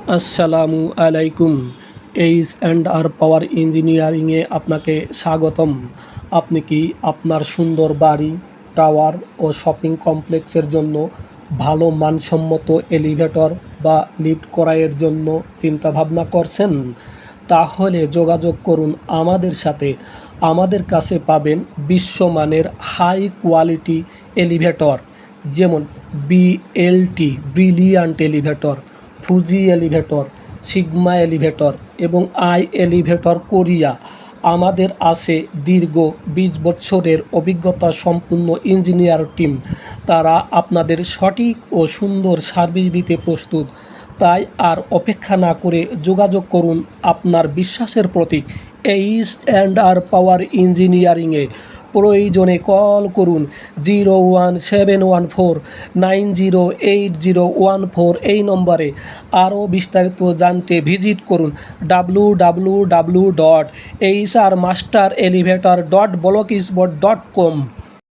আসসালামু আলাইকুম। H and আর পাওয়ার ইঞ্জিনিয়ারিংয়ে আপনাকে স্বাগতম। আপনি কি আপনার সুন্দর বাড়ি, টাওয়ার ও শপিং কমপ্লেক্সের জন্য ভালো মানসম্মত এলিভেটর বা লিফট ক্রয়ের জন্য চিন্তাভাবনা করছেন? তাহলে যোগাযোগ করুন আমাদের সাথে। আমাদের কাছে পাবেন বিশ্বমানের হাই কোয়ালিটি এলিভেটর, যেমন BLT brilliant elevator, Fuji elevator, sigma elevator এবং আই এলিভেটর কোরিয়া। আমাদের আছে দীর্ঘ 20 বছরের অভিজ্ঞতা সম্পন্ন ইঞ্জিনিয়ার টিম। তারা আপনাদের সঠিক ও সুন্দর সার্ভিস দিতে প্রস্তুত। তাই আর অপেক্ষা না করে যোগাযোগ করুন আপনার বিশ্বাসের প্রতীক এইচ অ্যান্ড আর পাওয়ার ইঞ্জিনিয়ারিংয়ে। প্রয়োজনে কল করুন 01714908014 এই নম্বরে। আরও বিস্তারিত জানতে ভিজিট করুন www.hrmasterelevator.blogspot.com।